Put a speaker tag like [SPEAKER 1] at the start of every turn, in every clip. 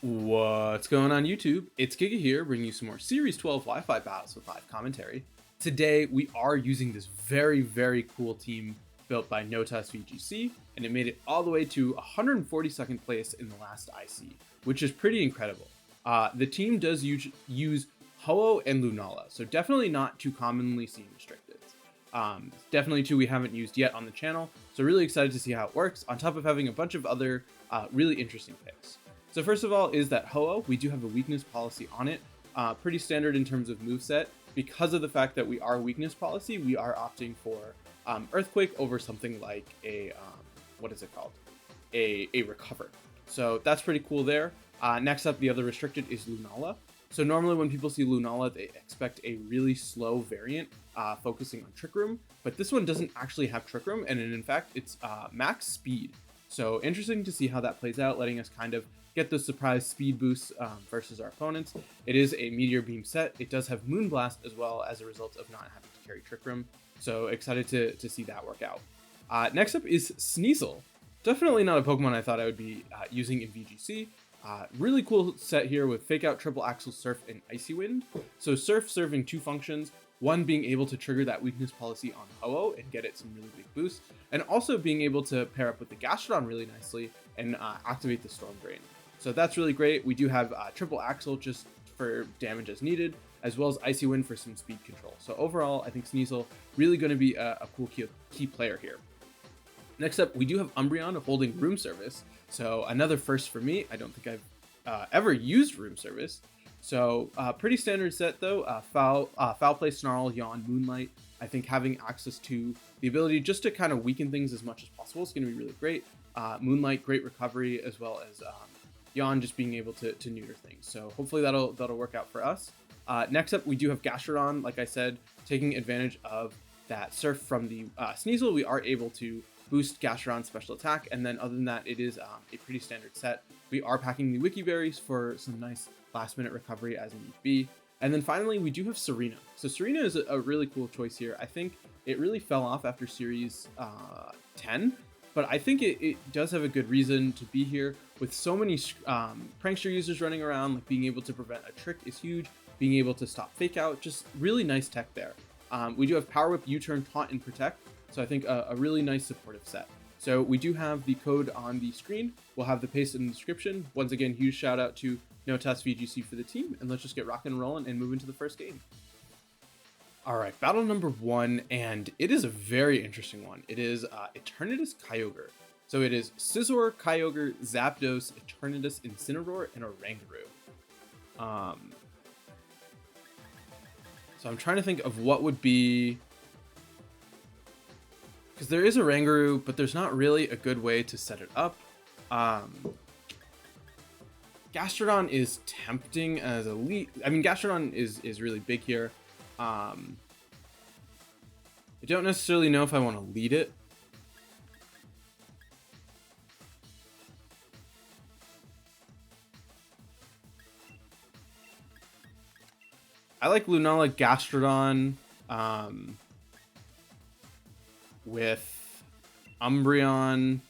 [SPEAKER 1] What's going on YouTube? It's Giga here, bringing you some more Series 12 Wi-Fi battles with live commentary. Today, we are using this very cool team built by NotasVGC, and it made it all the way to 142nd place in the last IC, which is pretty incredible. The team does use Ho-Oh and Lunala, so definitely not too commonly seen restricted. Definitely two we haven't used yet on the channel, so really excited to see how it works, on top of having a bunch of other really interesting picks. So first of all is that Ho-Oh, we do have a weakness policy on it, pretty standard in terms of moveset. Because of the fact that we are weakness policy, we are opting for Earthquake over something like a, what is it called? A Recover. So that's pretty cool there. Next up, the other restricted is Lunala. So normally when people see Lunala, they expect a really slow variant focusing on Trick Room, but this one doesn't actually have Trick Room, and in fact, it's max speed. So interesting to see how that plays out, letting us kind of get the surprise speed boosts versus our opponents. It is a Meteor Beam set. It does have Moonblast as well as a result of not having to carry Trick Room. So excited to see that work out. Next up is Sneasel. Definitely not a Pokemon I thought I would be using in VGC. Really cool set here with Fake Out, Triple Axle, Surf, and Icy Wind. So Surf serving two functions. One being able to trigger that weakness policy on Ho-Oh and get it some really big boosts. And also being able to pair up with the Gastrodon really nicely and activate the Storm Drain. So that's really great. We do have Triple Axle just for damage as needed, as well as Icy Wind for some speed control. So overall, I think Sneasel really going to be a cool key player here. Next up, we do have Umbreon holding Room Service. So another first for me. I don't think I've ever used Room Service. So pretty standard set though. Foul Play, Snarl, Yawn, Moonlight. I think having access to the ability just to kind of weaken things as much as possible is going to be really great. Moonlight, great recovery, as well as Yawn just being able to neuter things. So hopefully that'll work out for us. Next up, we do have Gastrodon. Like I said, taking advantage of that Surf from the Sneasel, we are able to boost Gastrodon's special attack, and then other than that, it is a pretty standard set. We are packing the Wiki Berries for some nice last-minute recovery as need be. And then finally, we do have Serena. So Serena is a really cool choice here. I think it really fell off after Series 10, but I think it does have a good reason to be here. With so many prankster users running around, like being able to prevent a trick is huge, being able to stop Fake Out, just really nice tech there. We do have Power Whip, U-Turn, Taunt, and Protect. So I think a really nice supportive set. So we do have the code on the screen. We'll have the paste in the description. Once again, huge shout out to NotasVGC for the team. And let's just get rocking and rolling and move into the first game. All right, battle number one, and it is a very interesting one. It is Eternatus Kyogre. So it is Scizor, Kyogre, Zapdos, Eternatus, Incineroar, and Oranguru. So I'm trying to think of what would be... Because there is a Oranguru, but there's not really a good way to set it up. Gastrodon is tempting as a lead. I mean, Gastrodon is really big here. I don't necessarily know if I want to lead it. I like Lunala Gastrodon. With Umbreon,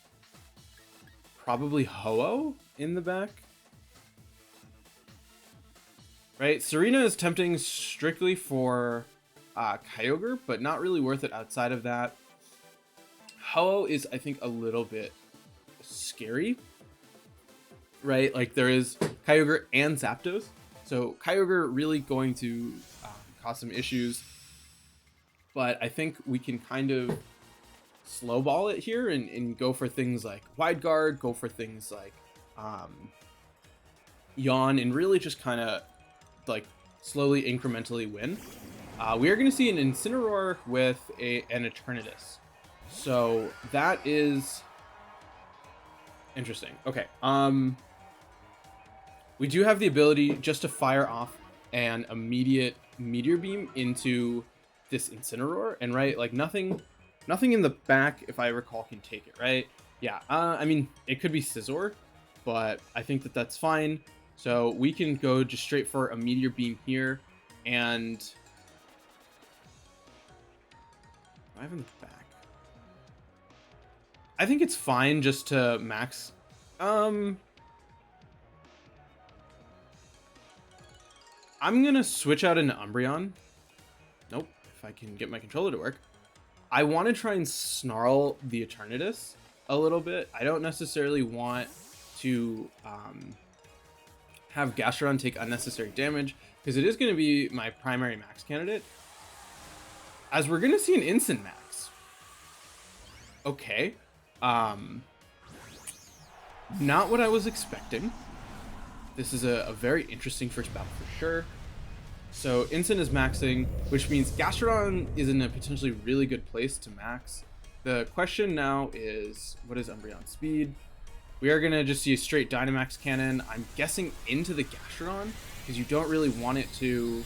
[SPEAKER 1] probably Ho-Oh in the back. Right, Serena is tempting strictly for Kyogre, but not really worth it outside of that. Ho-Oh is, I think, a little bit scary. Right, like there is Kyogre and Zapdos. So Kyogre really going to cause some issues. But I think we can kind of slow ball it here and go for things like Wide Guard, go for things like Yawn, and really just kind of like slowly incrementally win. We are going to see an Incineroar with an Eternatus. So that is interesting. Okay. We do have the ability just to fire off an immediate Meteor Beam into this Incineroar, and right, like nothing in the back, if I recall, can take it, right? Yeah, I mean, it could be Scizor, but I think that's fine. So we can go just straight for a Meteor Beam here, and I have in the back. I think it's fine just to max. I'm gonna switch out into Umbreon. Nope, if I can get my controller to work. I want to try and snarl the Eternatus a little bit. I don't necessarily want to have Gastrodon take unnecessary damage, because it is going to be my primary max candidate, as we're going to see an instant max. Okay. Not what I was expecting. This is a very interesting first battle for sure. So Instant is maxing, which means Gastrodon is in a potentially really good place to max. The question now is, what is Umbreon's speed? We are going to just see a straight Dynamax cannon. I'm guessing into the Gastrodon, because you don't really want it to...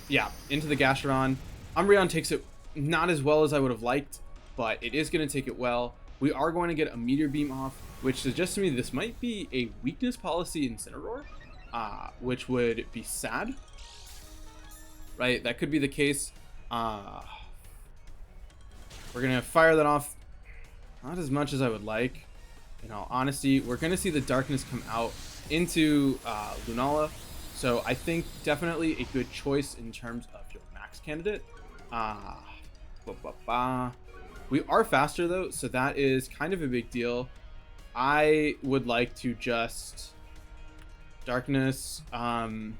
[SPEAKER 1] yeah, into the Gastrodon. Umbreon takes it not as well as I would have liked, but it is going to take it well. We are going to get a Meteor Beam off, which suggests to me this might be a weakness policy Incineroar. Which would be sad, right? That could be the case. We're gonna fire that off, not as much as I would like, in all honesty. We're gonna see the darkness come out into Lunala, so I think definitely a good choice in terms of your max candidate. We are faster though, so that is kind of a big deal. I would like to just Darkness. I'm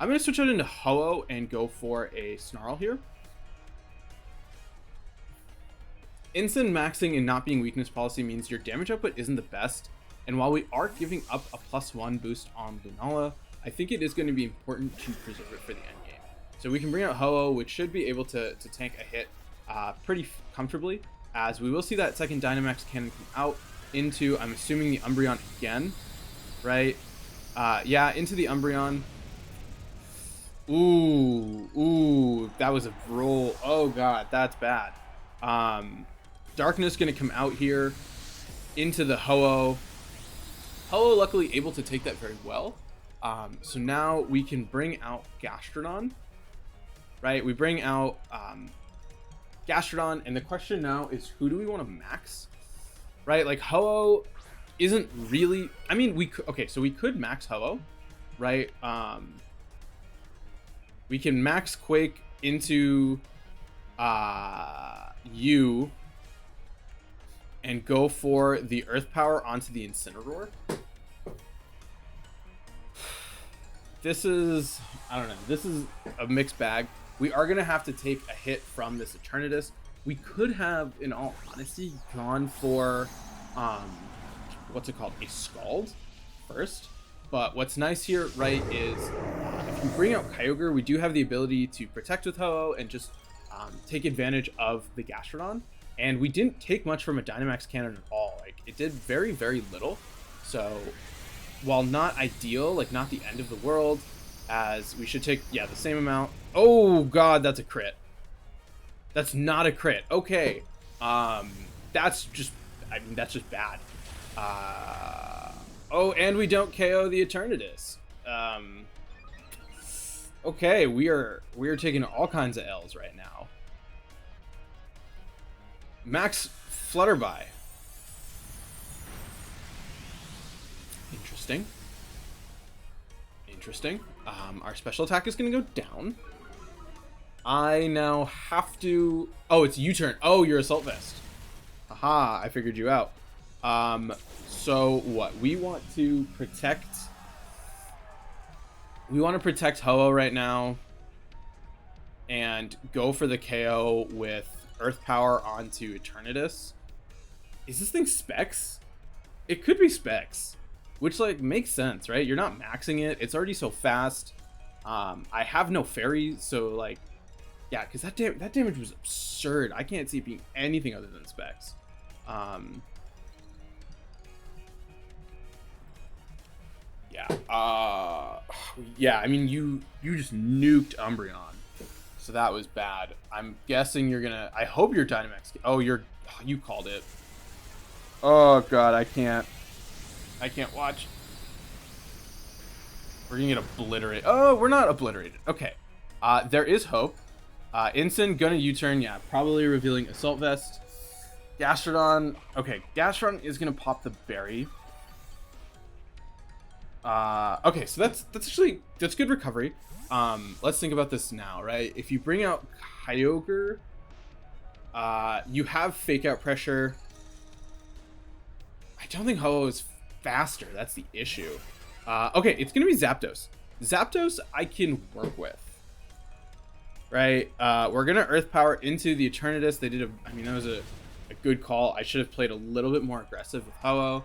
[SPEAKER 1] going to switch out into Ho-Oh and go for a Snarl here. Instant maxing and not being weakness policy means your damage output isn't the best. And while we are giving up a +1 boost on Lunala, I think it is going to be important to preserve it for the end game. So we can bring out Ho-Oh, which should be able to tank a hit pretty comfortably, as we will see that second Dynamax cannon come out into, I'm assuming, the Umbreon again, right? Yeah, into the Umbreon. Ooh, that was a roll. Oh god, that's bad. Darkness gonna come out here into the Ho-Oh. Ho-Oh luckily able to take that very well. So now we can bring out Gastrodon, right? We bring out Gastrodon, and the question now is, who do we want to max, right? Like, Ho-Oh isn't really, I mean, okay, so we could max Ho-Oh, right? We can max Quake into you and go for the Earth Power onto the Incineroar. This is, I don't know, this is a mixed bag. We are gonna have to take a hit from this Eternatus. We could have, in all honesty, gone for what's it called, a Scald first, but what's nice here, right, is if you bring out Kyogre, we do have the ability to protect with Ho-Oh and just take advantage of the Gastrodon, and we didn't take much from a Dynamax cannon at all. Like, it did very, very little. So while not ideal, like not the end of the world, as we should take, yeah, the same amount. Oh god, that's a crit. That's not a crit. Okay, that's just, I mean, that's just bad. Oh, and we don't KO the Eternatus. Okay, we are taking all kinds of L's right now. Max Flutterby. Interesting. Our special attack is going to go down. I now have to... Oh, it's U-turn. Oh, you're Assault Vest. Haha, I figured you out. So what? We want to protect... We want to protect Ho-Oh right now and go for the KO with Earth Power onto Eternatus. Is this thing Specs? It could be Specs, which, like, makes sense, right? You're not maxing it. It's already so fast. I have no Fairy, so, like, yeah, because that damage was absurd. I can't see it being anything other than Specs. Yeah, I mean, you just nuked Umbreon, so that was bad. I'm guessing you're gonna, I hope you're Dynamax. Oh, you called it. Oh god, I can't watch. We're gonna get obliterated. Oh, we're not obliterated. Okay, there is hope. Instant gonna U-turn. Yeah, probably revealing Assault Vest. Gastrodon. Okay, Gastrodon is gonna pop the berry. Okay, so that's good recovery. Let's think about this now, right? If you bring out Kyogre, you have fake out pressure. I don't think Ho-Oh is faster. That's the issue. Okay, it's gonna be Zapdos. Zapdos I can work with. Right? We're gonna Earth Power into the Eternatus. I mean, that was a good call. I should have played a little bit more aggressive with Ho-Oh.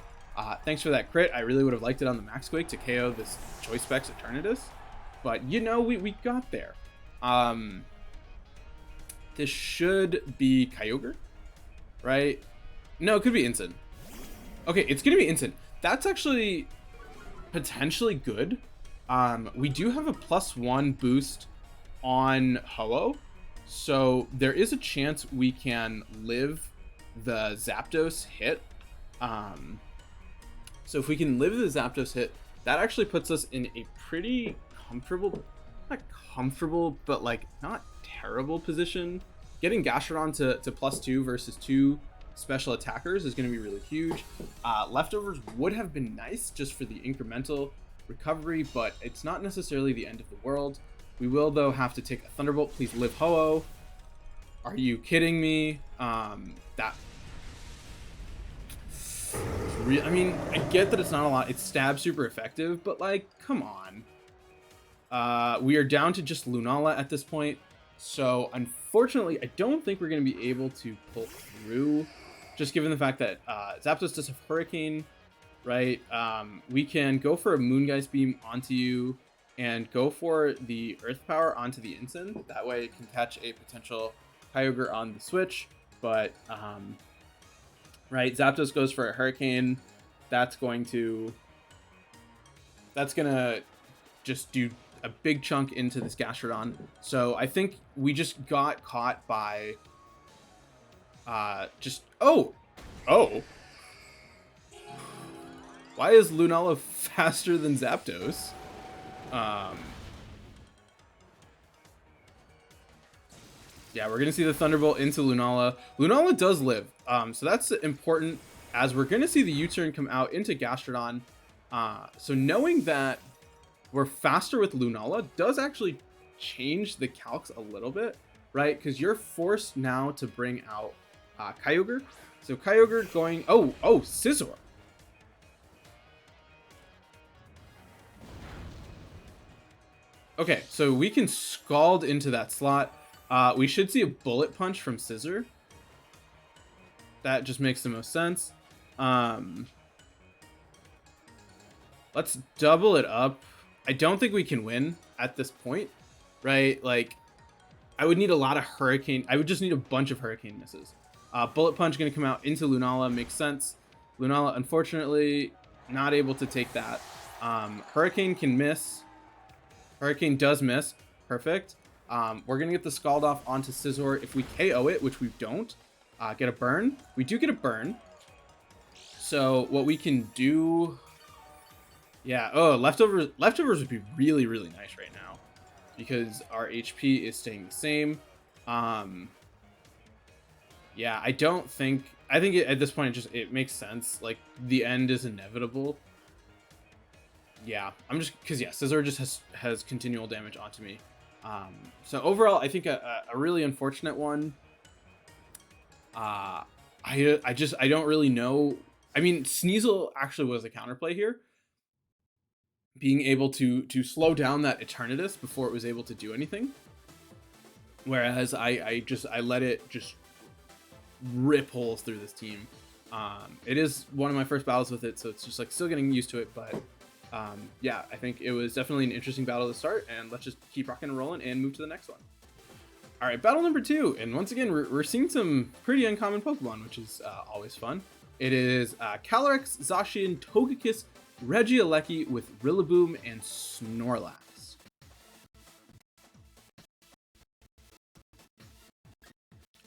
[SPEAKER 1] Thanks for that crit. I really would have liked it on the Max Quake to KO this Choice Specs Eternatus. But, you know, we got there. This should be Kyogre, right? No, it could be Incin. Okay, it's going to be Incin. That's actually potentially good. We do have a +1 boost on Ho-Oh, so there is a chance we can live the Zapdos hit. So if we can live the Zapdos hit, that actually puts us in a pretty comfortable, not comfortable, but like not terrible position. Getting Gastrodon to +2 versus 2 special attackers is going to be really huge. Leftovers would have been nice just for the incremental recovery, but it's not necessarily the end of the world. We will, though, have to take a Thunderbolt. Please live Ho-Oh. Are you kidding me? I mean, I get that it's not a lot. It's stab super effective, but like, come on. We are down to just Lunala at this point. So unfortunately, I don't think we're going to be able to pull through, just given the fact that Zapdos does have Hurricane, right? We can go for a Moongeist Beam onto you and go for the Earth Power onto the Incin. That way it can catch a potential Kyogre on the switch. But, right, Zapdos goes for a Hurricane. That's gonna just do a big chunk into this Gastrodon. So I think we just got caught by oh. Why is Lunala faster than Zapdos? Yeah, we're gonna see the Thunderbolt into Lunala. Lunala does live, so that's important, as we're gonna see the U-turn come out into Gastrodon. So knowing that we're faster with Lunala does actually change the calcs a little bit, right? Because you're forced now to bring out Kyogre. So Kyogre going, oh, Scizor. Okay, so we can Scald into that slot. We should see a Bullet Punch from Scizor. That just makes the most sense. Let's double it up. I don't think we can win at this point, right? Like, I would need a lot of Hurricane. I would just need a bunch of Hurricane misses. Bullet Punch going to come out into Lunala. Makes sense. Lunala, unfortunately, not able to take that. Hurricane can miss. Hurricane does miss. Perfect. We're going to get the Scald off onto Scizor. If we KO it, which we don't, get a burn. We do get a burn. So what we can do... Yeah, leftovers would be really, really nice right now, because our HP is staying the same. Yeah, I think at this point it makes sense. Like, the end is inevitable. Yeah, because Scizor just has continual damage onto me. So overall, I think a really unfortunate one. I don't really know. I mean, Sneasel actually was a counterplay here, being able to slow down that Eternatus before it was able to do anything. Whereas I let it just rip holes through this team. It is one of my first battles with it, so it's just like still getting used to it, but yeah, I think it was definitely an interesting battle to start, and let's just keep rocking and rolling and move to the next one. All right, battle number 2, and once again, we're seeing some pretty uncommon Pokemon, which is always fun. It is Calyrex, Zacian, Togekiss, Regieleki with Rillaboom and Snorlax.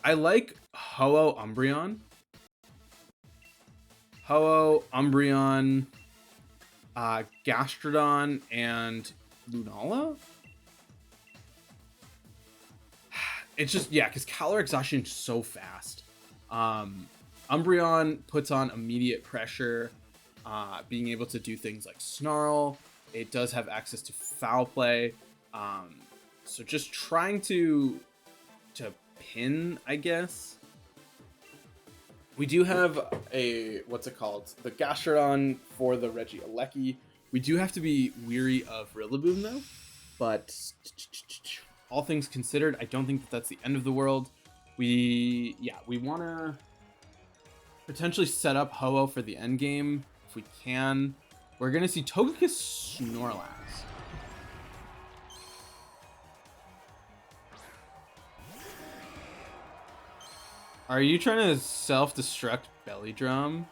[SPEAKER 1] I like Ho-Oh Umbreon. Ho-Oh, Umbreon, Gastrodon, and Lunala? It's just, yeah, because Calyrex Zacian is so fast. Umbreon puts on immediate pressure. being able to do things like Snarl. It does have access to Foul Play. So just trying to pin, I guess. We do have a, what's it called? The Gastrodon for the Regieleki. We do have to be weary of Rillaboom though, but all things considered, I don't think that that's the end of the world. We want to potentially set up Ho-Oh for the end game if we can. We're going to see Togekiss Snorlax. Are you trying to self-destruct Belly Drum?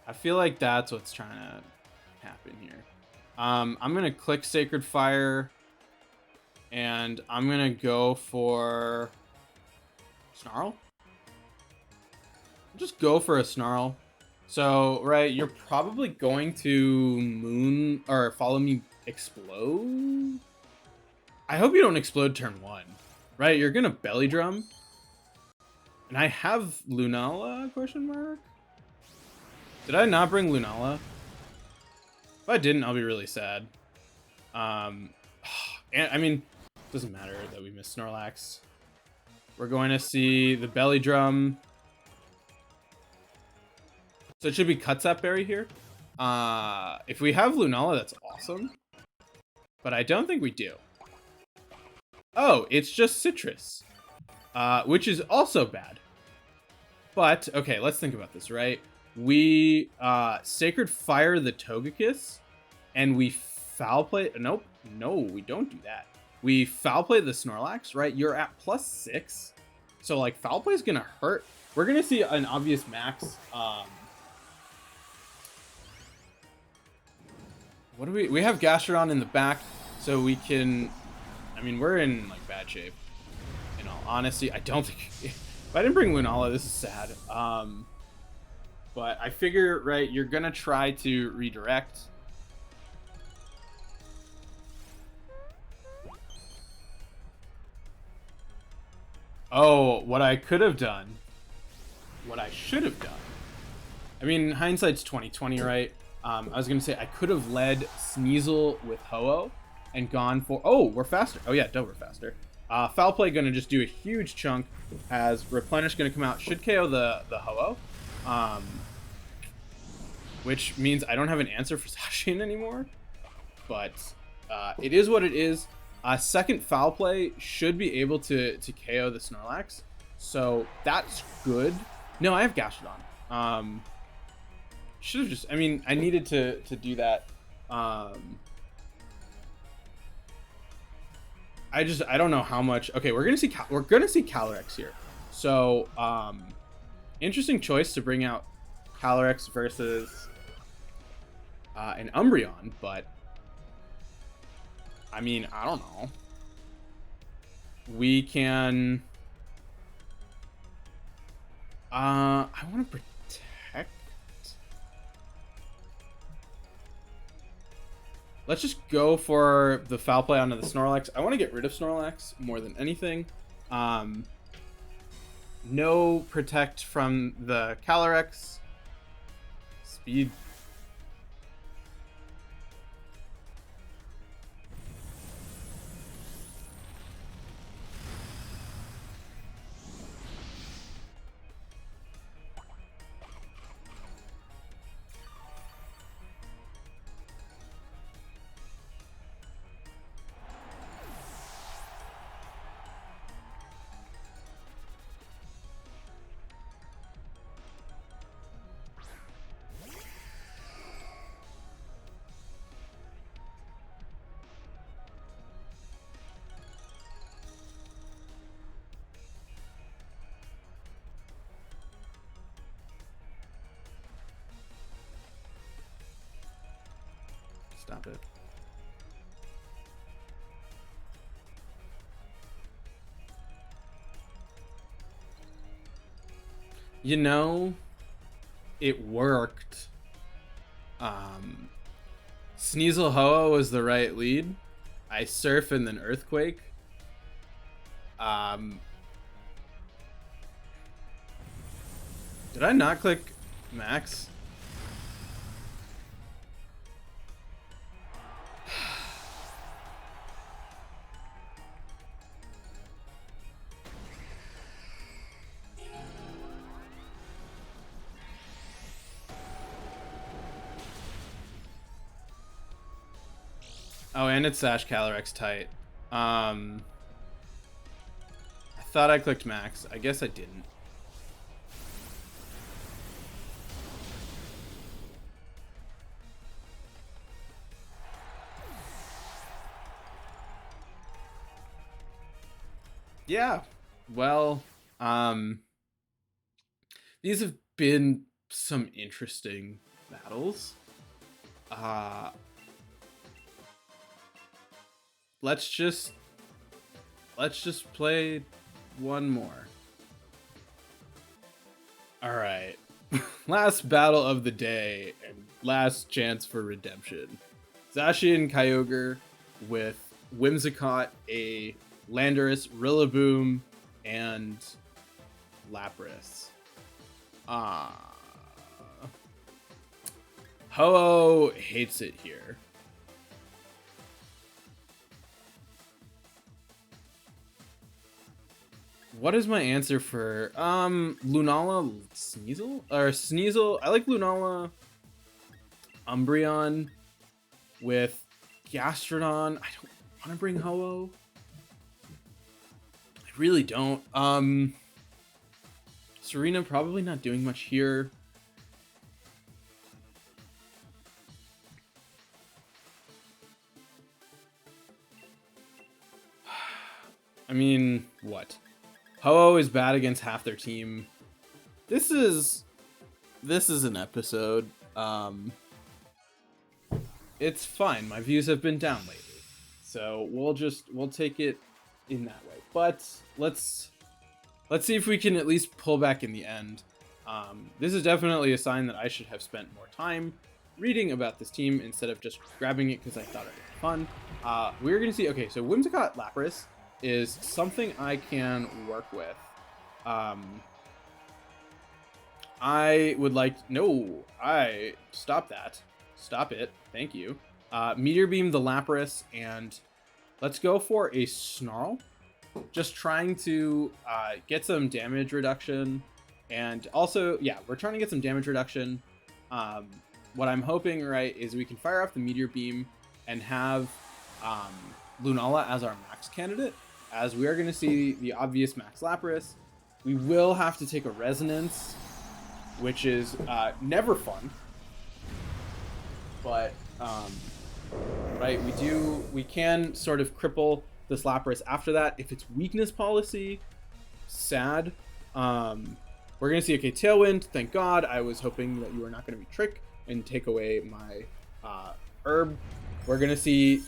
[SPEAKER 1] I feel like that's what's trying to happen here. I'm going to click Sacred Fire, and I'm going to go for Snarl. Just go for a Snarl. So, right, you're probably going to follow me explode. I hope you don't explode turn 1. Right, you're going to Belly Drum. And I have Lunala, question mark? Did I not bring Lunala? If I didn't, I'll be really sad. And, I mean, it doesn't matter that we missed Snorlax. We're going to see the Belly Drum. So it should be Cutsap Berry here. If we have Lunala, that's awesome. But I don't think we do. Oh, it's just Citrus. Which is also bad. But, okay, let's think about this, right? We Sacred Fire the Togekiss, and we Foul Play... Nope. No, we don't do that. We Foul Play the Snorlax, right? You're at +6. So, like, Foul Play is going to hurt. We're going to see an obvious max. What do we have Gastrodon in the back, so we can... I mean, we're in, like, bad shape. In all honesty, I don't think... If I didn't bring Lunala, this is sad. But I figure, right, you're going to try to redirect. Oh, what I could have done. What I should have done. I mean, hindsight's 20/20, right? I was going to say I could have led Sneasel with Ho-Oh and gone for... Oh, we're faster. Oh, yeah, we're faster. Foul Play going to just do a huge chunk. Has Replenish going to come out. Should KO the Ho-Oh. Which means I don't have an answer for Zacian anymore. But it is what it is. Second Foul Play should be able to KO the Snorlax. So that's good. No, I have Gastrodon. Should have just... I mean, I needed to do that. I don't know how much. Okay, we're gonna see Calyrex here. So interesting choice to bring out Calyrex versus an Umbreon, but I mean, I don't know. We can I want to protect. Let's just go for the Foul Play onto the Snorlax. I want to get rid of Snorlax more than anything. No protect from the Calyrex. Speed. Stop it. You know, it worked. Sneasel Ho-Oh was the right lead. I Surf and then Earthquake. Did I not click Max? Oh, and it's Sash Calyrex tight. I thought I clicked max. I guess I didn't. Yeah. Well, these have been some interesting battles. Let's just play one more. All right. Last battle of the day and last chance for redemption. Zacian Kyogre with Whimsicott, a Landorus, Rillaboom, and Lapras. Ho-Oh hates it here. What is my answer for Lunala Sneasel? Or Sneasel? I like Lunala Umbreon with Gastrodon. I don't want to bring Ho-Oh. I really don't. Serena probably not doing much here. I mean, what? Ho-Oh is bad against half their team. This is an episode. It's fine. My views have been down lately, so we'll take it in that way. But let's see if we can at least pull back in the end. This is definitely a sign that I should have spent more time reading about this team instead of just grabbing it because I thought it was fun. We're gonna see. Okay, so Whimsicott Lapras is something I can work with. I would like stop that. Stop it. Thank you. Meteor Beam the Lapras, and let's go for a Snarl. Just trying to get some damage reduction, and also, yeah, we're trying to get some damage reduction. What I'm hoping, right, is we can fire off the Meteor Beam and have Lunala as our max candidate, as we are going to see the obvious max Lapras. We will have to take a Resonance, which is never fun, but right, we can sort of cripple this Lapras after that. If it's weakness policy, sad. We're gonna see, okay, Tailwind, thank God. I was hoping that you were not gonna be Trick and take away my herb. We're gonna see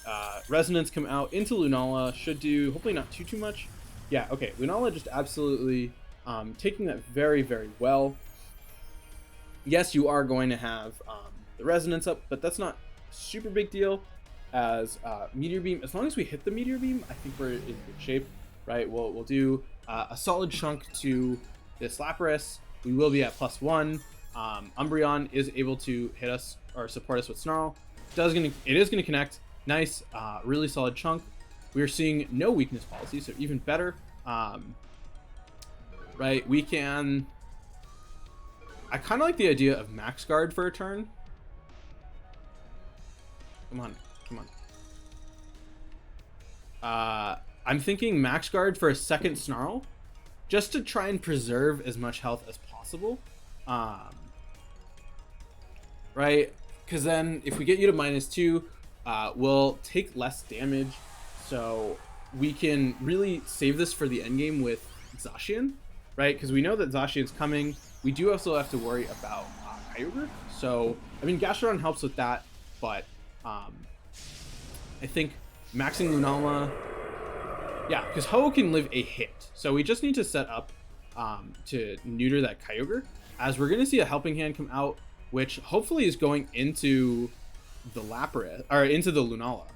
[SPEAKER 1] Resonance come out into Lunala. Should do hopefully not too much. Yeah, okay, Lunala just absolutely taking that very, very well. Yes, you are going to have the Resonance up, but that's not a super big deal, as Meteor Beam, as long as we hit the Meteor Beam, I think we're in good shape, right? We'll do a solid chunk to this Lapras. We will be at +1. Umbreon is able to hit us or support us with Snarl. It is gonna connect. Nice, really solid chunk. We are seeing no weakness policy, so even better. Right, we can. I kind of like the idea of Max Guard for a turn. Come on. I'm thinking Max Guard for a second Snarl, just to try and preserve as much health as possible. Right, because then if we get you to -2, we'll take less damage, so we can really save this for the end game with Zacian, right? Because we know that Zacian's coming. We do also have to worry about Kyogre. So, I mean, Gastrodon helps with that, but I think maxing Lunala, yeah, because Ho-Oh can live a hit. So we just need to set up to neuter that Kyogre, as we're going to see a Helping Hand come out, which hopefully is going into the Lapras, or into the Lunala.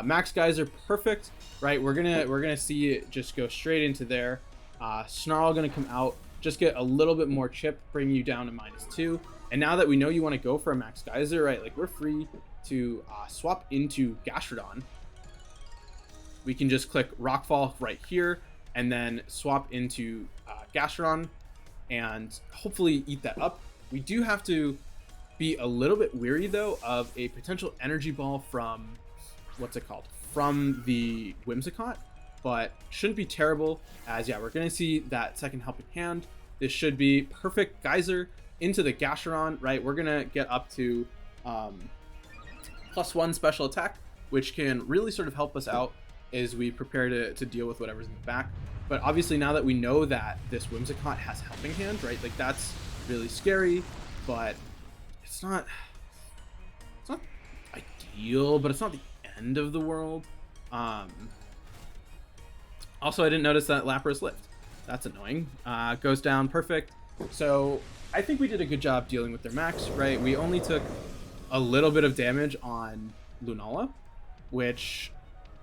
[SPEAKER 1] Max Geyser, perfect, right? We're gonna see it just go straight into there. Snarl gonna come out, just get a little bit more chip, bring you down to -2. And now that we know you want to go for a Max Geyser, right, like we're free to swap into Gastrodon. We can just click Rockfall right here and then swap into Gastrodon and hopefully eat that up. We do have to be a little bit weary though of a potential energy ball from what's it called, from the Whimsicott, but shouldn't be terrible, as yeah, we're gonna see that second helping hand. This should be perfect geyser into the Gastrodon, right? We're gonna get up to +1 special attack, which can really sort of help us out as we prepare to deal with whatever's in the back. But obviously now that we know that this Whimsicott has helping hand, right? Like that's really scary, but it's not ideal, but it's not the end of the world. Also, I didn't notice that Lapras lived. That's annoying. Goes down perfect. So I think we did a good job dealing with their max, right? We only took a little bit of damage on Lunala, which,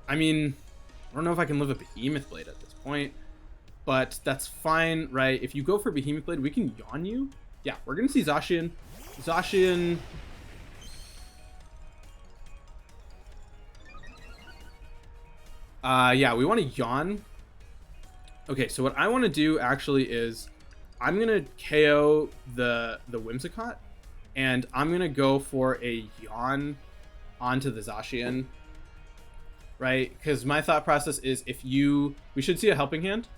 [SPEAKER 1] I mean, I don't know if I can live a Behemoth Blade at this point, but that's fine, right? If you go for Behemoth Blade, we can yawn you. Yeah, we're gonna see Zacian. Yeah, we want to yawn. Okay, so what I want to do actually is I'm gonna KO the Whimsicott, and I'm gonna go for a yawn onto the Zacian, right? Because my thought process is we should see a helping hand.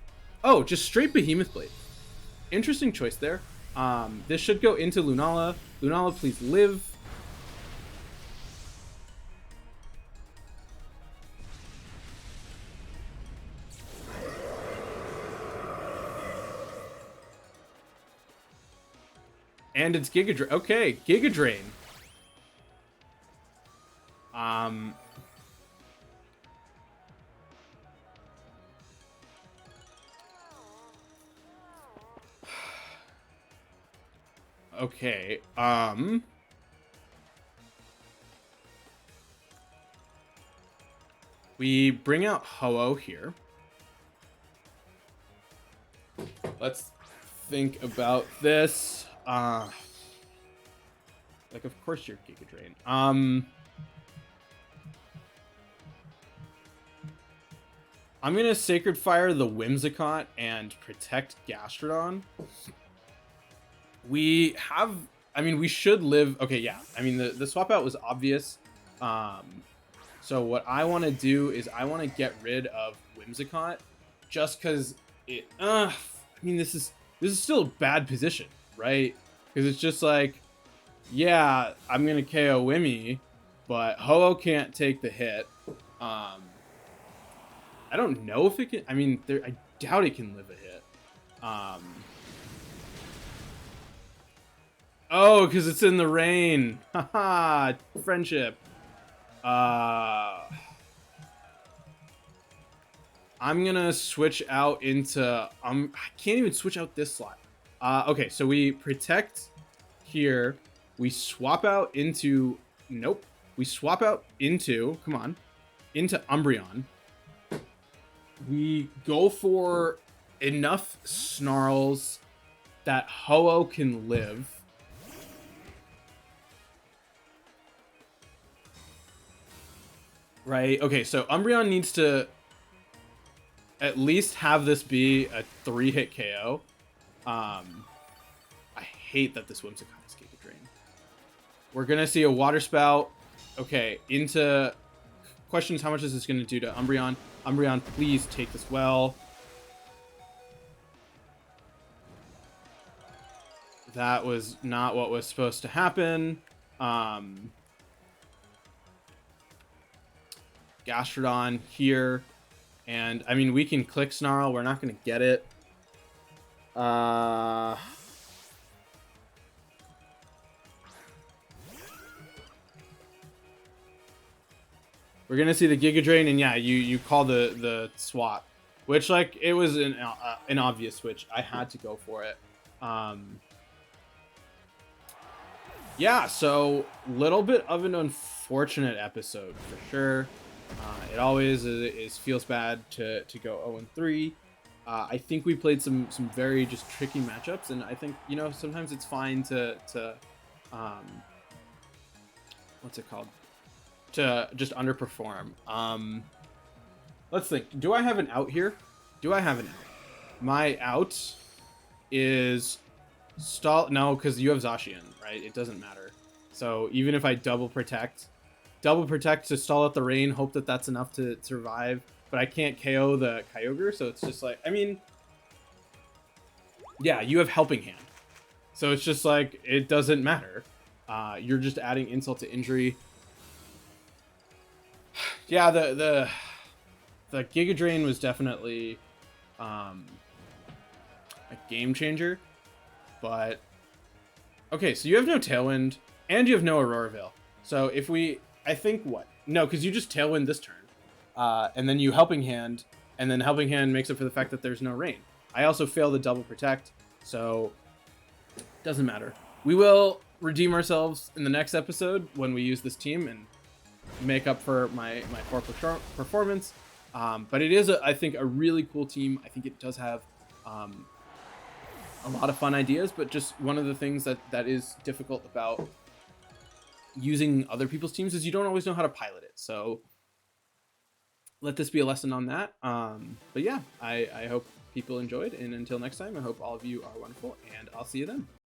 [SPEAKER 1] Oh, just straight Behemoth Blade. Interesting choice there. This should go into Lunala. Lunala, please live. And it's Giga Drain. Okay, Giga Drain. Okay. We bring out Ho-Oh here. Let's think about this. Like, of course you're Giga Drain. I'm gonna Sacred Fire the Whimsicott and protect Gastrodon. We have, I mean, we should live. Okay, yeah. I mean, the swap out was obvious. So what I want to do is I want to get rid of Whimsicott, just because it. I mean, this is still a bad position, right? Because it's just like, yeah, I'm gonna KO Wimmy, but Ho-Oh can't take the hit. I don't know if it can. I mean, I doubt it can live a hit. Oh, because it's in the rain. Haha, friendship. I'm gonna switch out into I can't even switch out this slot. Okay, so we protect here. We swap out into nope. We swap out into into Umbreon. We go for enough snarls that Ho-Oh can live. Right, okay, so Umbreon needs to at least have this be a 3-hit KO. I hate that this Whimsicott is Giga Drain. We're gonna see a Water Spout. Okay, into questions, how much is this gonna do to Umbreon? Umbreon, please take this well. That was not what was supposed to happen. Gastrodon here. And, I mean, we can click Snarl. We're not going to get it. We're going to see the Giga Drain, and yeah, you call the swap. Which, like, it was an obvious switch. I had to go for it. Yeah, so, little bit of an unfortunate episode, for sure. It always feels bad to go 0-3. I think we played some very just tricky matchups, and I think, you know, sometimes it's fine to what's it called? To just underperform. Let's think. Do I have an out here? Do I have an out? My out is stall. No, because you have Zacian, right? It doesn't matter. So even if I double protect, double protect to stall out the rain, hope that that's enough to survive, but I can't KO the Kyogre, so it's just like, I mean, yeah, you have Helping Hand. So it's just like, it doesn't matter. You're just adding insult to injury. Yeah, the Giga Drain was definitely a game changer. But okay, so you have no Tailwind and you have no Aurora Veil. So if we, I think what? No, because you just Tailwind this turn, and then you Helping Hand, and then Helping Hand makes up for the fact that there's no rain. I also fail the double protect, so doesn't matter. We will redeem ourselves in the next episode when we use this team and make up for my poor performance. But it is, I think, a really cool team. I think it does have a lot of fun ideas, but just one of the things that is difficult about using other people's teams is you don't always know how to pilot it. So let this be a lesson on that. But yeah, I hope people enjoyed, and until next time, I hope all of you are wonderful, and I'll see you then.